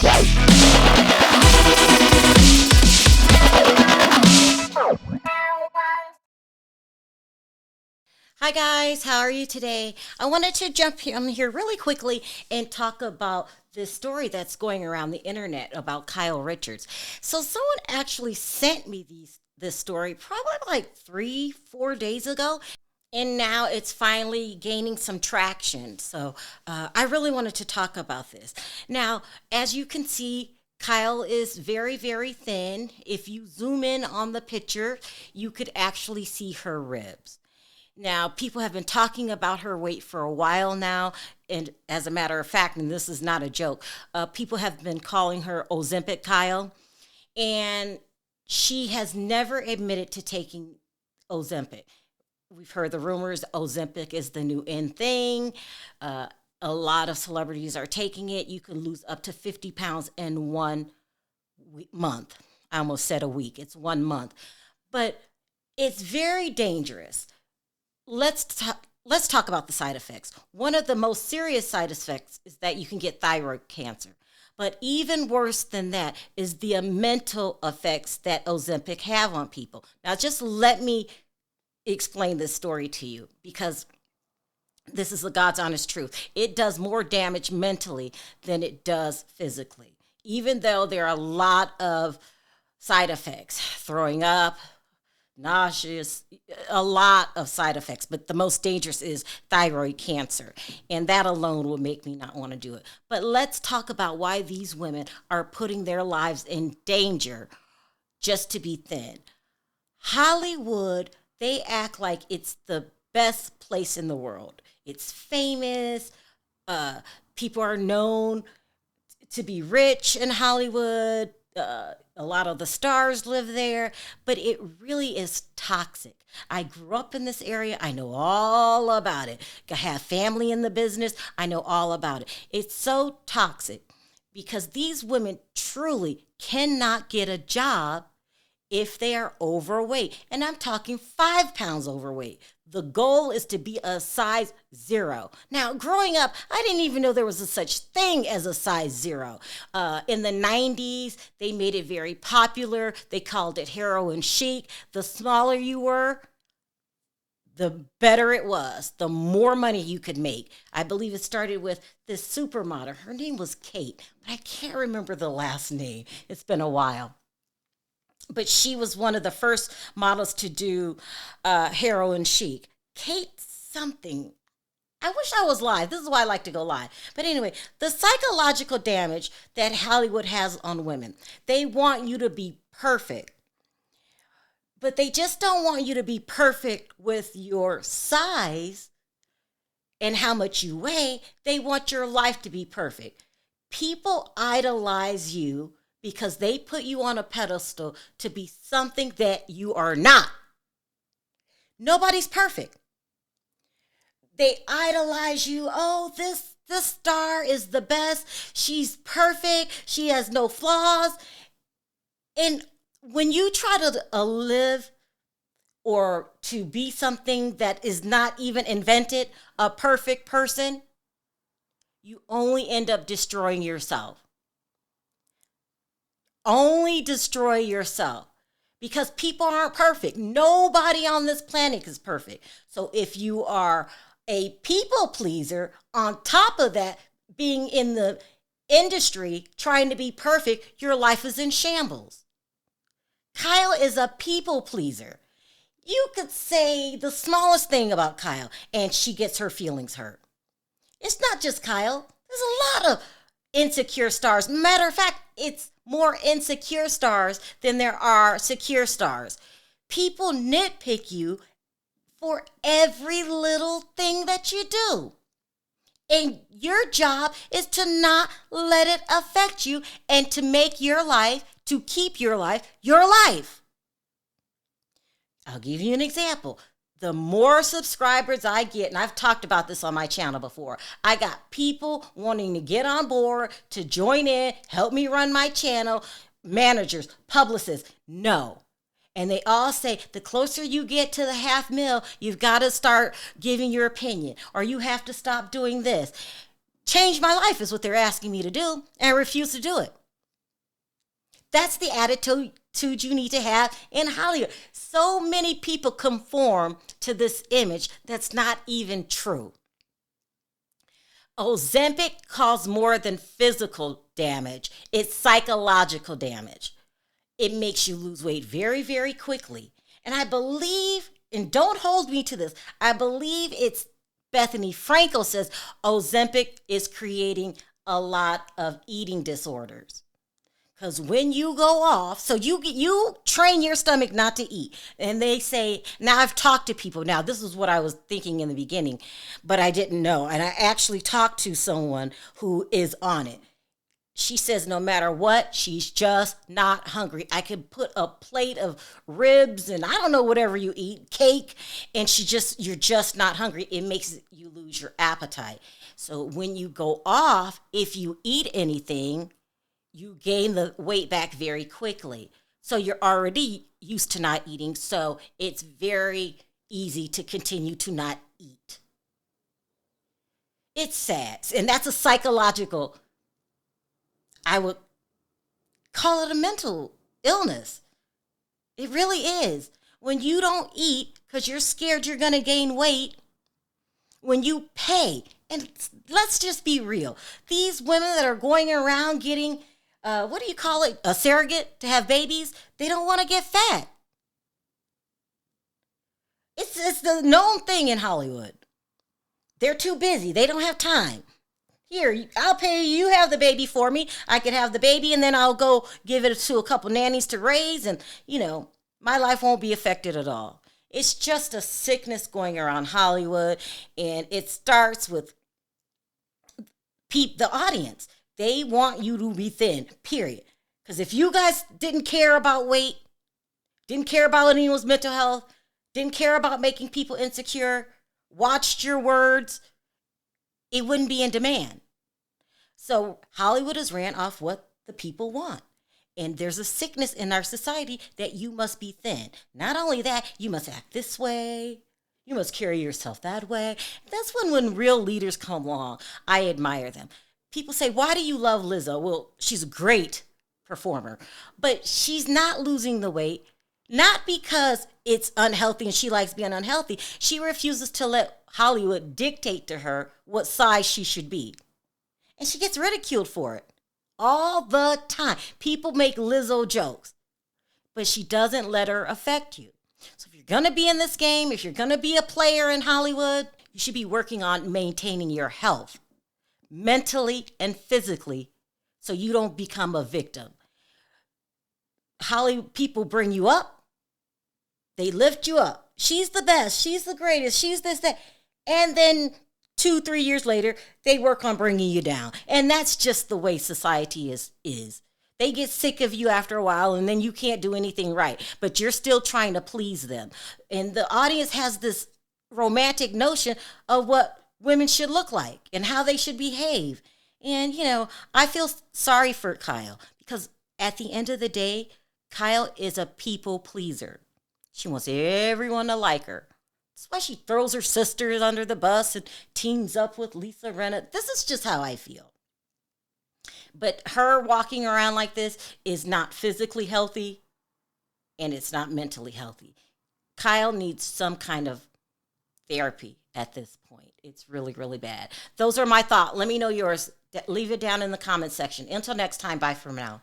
Hi guys, how are you today? I wanted to jump here really quickly and talk about this story that's going around the internet about Kyle Richards. So someone actually sent me this story probably like 3, 4 days ago, and now it's finally gaining some traction. So I really wanted to talk about this. Now, as you can see, Kyle is very, very thin. If you zoom in on the picture, you could actually see her ribs. Now, people have been talking about her weight for a while now. And as a matter of fact, and this is not a joke, people have been calling her Ozempic Kyle. And she has never admitted to taking Ozempic. We've heard the rumors Ozempic is the new in thing. A lot of celebrities are taking it. You can lose up to 50 pounds in 1 month. I almost said a week. It's 1 month. But it's very dangerous. Let's talk about the side effects. One of the most serious side effects is that you can get thyroid cancer. But even worse than that is the mental effects that Ozempic have on people. Now, just let me explain this story to you, because this is the God's honest truth. It does more damage mentally than it does physically, even though there are a lot of side effects, throwing up, nauseous, a lot of side effects, but the most dangerous is thyroid cancer, and that alone will make me not want to do it. But let's talk about why these women are putting their lives in danger just to be thin. Hollywood, they act like it's the best place in the world. It's famous. People are known to be rich in Hollywood. A lot of the stars live there, but it really is toxic. I grew up in this area. I know all about it. I have family in the business. I know all about it. It's so toxic because these women truly cannot get a job if they are overweight. And I'm talking 5 pounds overweight. The goal is to be a size 0. Now, growing up, I didn't even know there was a such thing as a size 0. In the 90s, they made it very popular. They called it heroin chic. The smaller you were, the better it was, the more money you could make. I believe it started with this supermodel. Her name was Kate, but I can't remember the last name. It's been a while. But she was one of the first models to do heroin chic. Kate something. I wish I was live. This is why I like to go live. But anyway, the psychological damage that Hollywood has on women. They want you to be perfect. But they just don't want you to be perfect with your size and how much you weigh. They want your life to be perfect. People idolize you because they put you on a pedestal to be something that you are not. Nobody's perfect. They idolize you. Oh, this star is the best. She's perfect. She has no flaws. And when you try to live or to be something that is not even invented, a perfect person, you only end up destroying yourself. Only destroy yourself, because people aren't perfect. Nobody on this planet is perfect. So if you are a people pleaser, on top of that, being in the industry trying to be perfect, your life is in shambles. Kyle is a people pleaser. You could say the smallest thing about Kyle and she gets her feelings hurt. It's not just Kyle. There's a lot of insecure stars. Matter of fact, it's more insecure stars than there are secure stars. People nitpick you for every little thing that you do. And your job is to not let it affect you and to make your life, to keep your life, your life. I'll give you an example. The more subscribers I get, and I've talked about this on my channel before, I got people wanting to get on board, to join in, help me run my channel, managers, publicists. No. And they all say the closer you get to the 500,000, you've got to start giving your opinion, or you have to stop doing this. Change my life is what they're asking me to do, and I refuse to do it. That's the attitude you need to have in Hollywood. So many people conform to this image that's not even true. Ozempic causes more than physical damage. It's psychological damage. It makes you lose weight very, very quickly. And I believe, and don't hold me to this, I believe it's Bethany Frankel says Ozempic is creating a lot of eating disorders. Because when you go off, so you train your stomach not to eat. And they say, now I've talked to people. Now, this is what I was thinking in the beginning, but I didn't know. And I actually talked to someone who is on it. She says no matter what, she's just not hungry. I could put a plate of ribs and I don't know, whatever you eat, cake, and you're just not hungry. It makes you lose your appetite. So when you go off, if you eat anything, you gain the weight back very quickly. So you're already used to not eating, so it's very easy to continue to not eat. It's sad, and that's a psychological, I would call it a mental illness. It really is. When you don't eat because you're scared you're going to gain weight, when you pay, and let's just be real, these women that are going around getting what do you call it? A surrogate to have babies. They don't want to get fat. It's the known thing in Hollywood. They're too busy. They don't have time. Here, I'll pay you. You have the baby for me. I could have the baby and then I'll go give it to a couple nannies to raise. And, my life won't be affected at all. It's just a sickness going around Hollywood. And it starts with the audience. They want you to be thin, period. Because if you guys didn't care about weight, didn't care about anyone's mental health, didn't care about making people insecure, watched your words, it wouldn't be in demand. So Hollywood is ran off what the people want. And there's a sickness in our society that you must be thin. Not only that, you must act this way. You must carry yourself that way. That's when real leaders come along. I admire them. People say, why do you love Lizzo? Well, she's a great performer, but she's not losing the weight, not because it's unhealthy and she likes being unhealthy. She refuses to let Hollywood dictate to her what size she should be. And she gets ridiculed for it all the time. People make Lizzo jokes, but she doesn't let her affect you. So if you're going to be in this game, if you're going to be a player in Hollywood, you should be working on maintaining your health, mentally and physically, so you don't become a victim. Hollywood people bring you up. They lift you up. She's the best. She's the greatest. She's this, that. And then 2-3 years later, they work on bringing you down. And that's just the way society is. They get sick of you after a while, and then you can't do anything right. But you're still trying to please them. And the audience has this romantic notion of what women should look like and how they should behave. And, I feel sorry for Kyle because at the end of the day, Kyle is a people pleaser. She wants everyone to like her. That's why she throws her sisters under the bus and teams up with Lisa Rinna. This is just how I feel. But her walking around like this is not physically healthy and it's not mentally healthy. Kyle needs some kind of therapy at this point. It's really, really bad. Those are my thoughts. Let me know yours. Leave it down in the comment section. Until next time, bye for now.